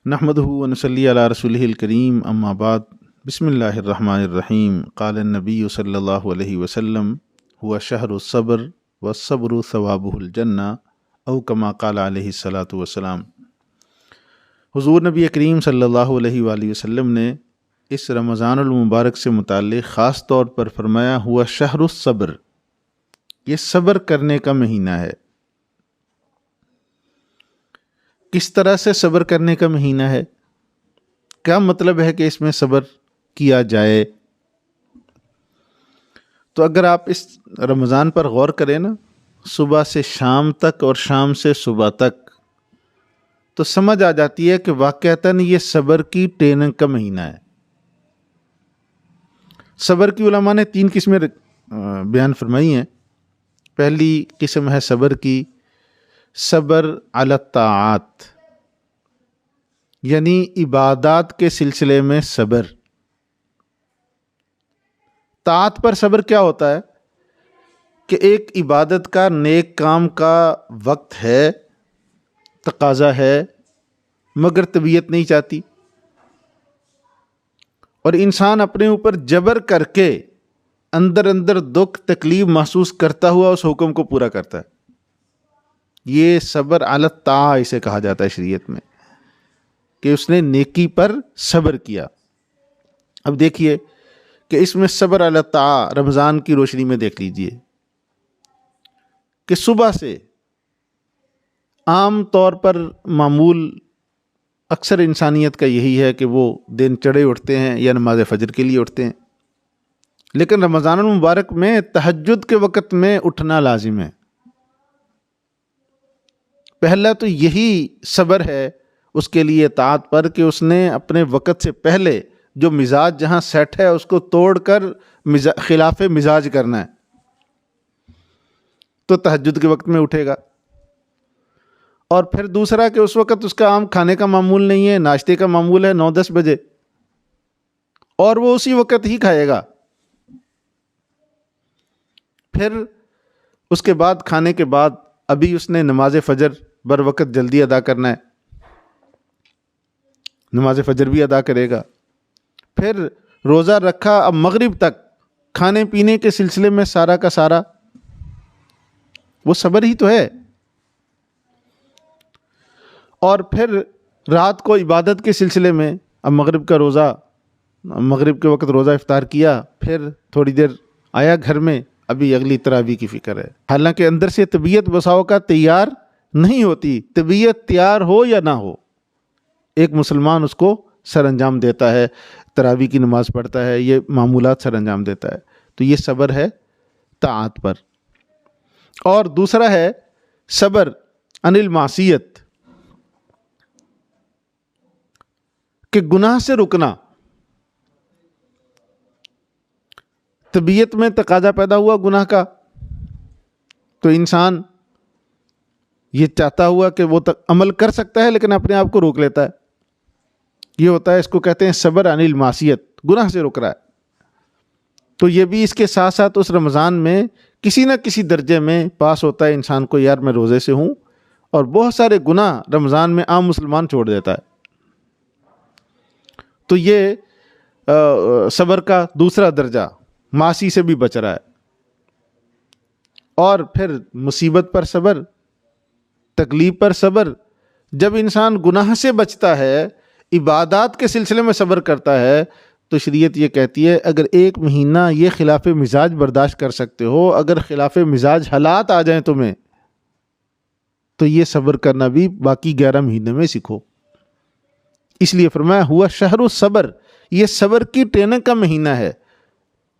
نحمدہ ونصلی علی رسولہ الکریم اما بعد بسم اللہ الرحمن الرحیم قال النبی صلی اللہ علیہ وسلم هو شہر الصبر والصبر ثوابہ الجنہ او کما قال علیہ الصلاۃ والسلام۔ حضور نبی کریم صلی اللہ علیہ وآلہ وسلم نے اس رمضان المبارک سے متعلق خاص طور پر فرمایا ہوا شہر الصبر، یہ صبر کرنے کا مہینہ ہے۔ کس طرح سے صبر کرنے کا مہینہ ہے؟ کیا مطلب ہے کہ اس میں صبر کیا جائے؟ تو اگر آپ اس رمضان پر غور کریں نا، صبح سے شام تک اور شام سے صبح تک، تو سمجھ آ جاتی ہے کہ واقعتاً یہ صبر کی ٹریننگ کا مہینہ ہے۔ صبر کی علماء نے 3 قسمیں بیان فرمائی ہیں۔ پہلی قسم ہے صبر کی صبر علی الطاعات، یعنی عبادات کے سلسلے میں صبر۔ طاعت پر صبر کیا ہوتا ہے کہ ایک عبادت کا، نیک کام کا وقت ہے، تقاضا ہے، مگر طبیعت نہیں چاہتی، اور انسان اپنے اوپر جبر کر کے اندر اندر دکھ تکلیف محسوس کرتا ہوا اس حکم کو پورا کرتا ہے۔ یہ صبر علی الطاعہ اسے کہا جاتا ہے شریعت میں، کہ اس نے نیکی پر صبر کیا۔ اب دیکھیے کہ اس میں صبر علی الطاعہ رمضان کی روشنی میں دیکھ لیجئے کہ صبح سے عام طور پر معمول اکثر انسانیت کا یہی ہے کہ وہ دن چڑھے اٹھتے ہیں یا نماز فجر کے لیے اٹھتے ہیں، لیکن رمضان المبارک میں تہجد کے وقت میں اٹھنا لازم ہے۔ پہلا تو یہی صبر ہے اس کے لیے طاعت پر کہ اس نے اپنے وقت سے پہلے جو مزاج جہاں سیٹ ہے اس کو توڑ کر خلاف مزاج کرنا ہے، تو تہجد کے وقت میں اٹھے گا۔ اور پھر دوسرا کہ اس وقت اس کا عام کھانے کا معمول نہیں ہے، ناشتے کا معمول ہے 9-10 بجے، اور وہ اسی وقت ہی کھائے گا۔ پھر اس کے بعد کھانے کے بعد ابھی اس نے نماز فجر بر وقت جلدی ادا کرنا ہے، نماز فجر بھی ادا کرے گا۔ پھر روزہ رکھا، اب مغرب تک کھانے پینے کے سلسلے میں سارا کا سارا وہ صبر ہی تو ہے۔ اور پھر رات کو عبادت کے سلسلے میں اب مغرب کا روزہ، مغرب کے وقت روزہ افطار کیا، پھر تھوڑی دیر آیا گھر میں، ابھی اگلی تراویح کی فکر ہے۔ حالانکہ اندر سے طبیعت بساؤ کا تیار نہیں ہوتی، طبیعت تیار ہو یا نہ ہو، ایک مسلمان اس کو سر انجام دیتا ہے، تراویح کی نماز پڑھتا ہے، یہ معمولات سر انجام دیتا ہے۔ تو یہ صبر ہے طاعت پر۔ اور دوسرا ہے صبر عن المعصیت، کہ گناہ سے رکنا۔ طبیعت میں تقاضا پیدا ہوا گناہ کا، تو انسان یہ چاہتا ہوا کہ وہ عمل کر سکتا ہے لیکن اپنے آپ کو روک لیتا ہے۔ یہ ہوتا ہے، اس کو کہتے ہیں صبر عن المعصیت، گناہ سے رک رہا ہے۔ تو یہ بھی اس کے ساتھ ساتھ اس رمضان میں کسی نہ کسی درجے میں پاس ہوتا ہے انسان کو، یار میں روزے سے ہوں، اور بہت سارے گناہ رمضان میں عام مسلمان چھوڑ دیتا ہے۔ تو یہ صبر کا دوسرا درجہ، معاصی سے بھی بچ رہا ہے۔ اور پھر مصیبت پر صبر، تکلیف پر صبر۔ جب انسان گناہ سے بچتا ہے، عبادات کے سلسلے میں صبر کرتا ہے، تو شریعت یہ کہتی ہے اگر 1 مہینہ یہ خلاف مزاج برداشت کر سکتے ہو، اگر خلاف مزاج حالات آ جائیں تمہیں، تو یہ صبر کرنا بھی باقی 11 مہینے میں سیکھو۔ اس لیے فرمایا ہوا شہر الصبر، یہ صبر کی ٹریننگ کا مہینہ ہے۔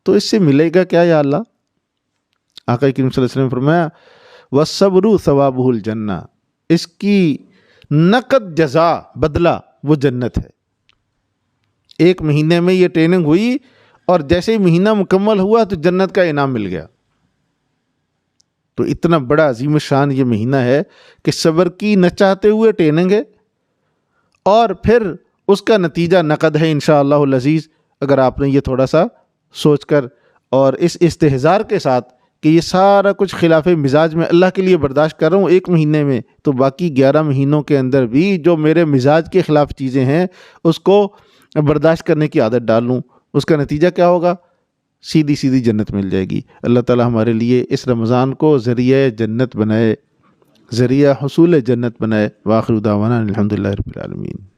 تو اس سے ملے گا کیا یا اللہ؟ آقا کریم صلی اللہ علیہ وسلم فرمایا وَالصَّبْرُ ثَوَابُهُ الْجَنَّةُ، اس کی نقد جزا، بدلہ وہ جنت ہے۔ 1 مہینے میں یہ ٹریننگ ہوئی، اور جیسے ہی مہینہ مکمل ہوا تو جنت کا انعام مل گیا۔ تو اتنا بڑا عظیم الشان یہ مہینہ ہے کہ صبر کی نہ چاہتے ہوئے ٹریننگ ہے، اور پھر اس کا نتیجہ نقد ہے انشاءاللہ العزیز، اگر آپ نے یہ تھوڑا سا سوچ کر اور اس استحضار کے ساتھ کہ یہ سارا کچھ خلاف مزاج میں اللہ کے لیے برداشت کر رہا ہوں ایک مہینے میں، تو باقی 11 مہینوں کے اندر بھی جو میرے مزاج کے خلاف چیزیں ہیں اس کو برداشت کرنے کی عادت ڈال لوں، اس کا نتیجہ کیا ہوگا؟ سیدھی سیدھی جنت مل جائے گی۔ اللہ تعالی ہمارے لیے اس رمضان کو ذریعہ جنت بنائے، ذریعہ حصول جنت بنائے۔ وآخر دعوانا الحمدللہ رب العالمین۔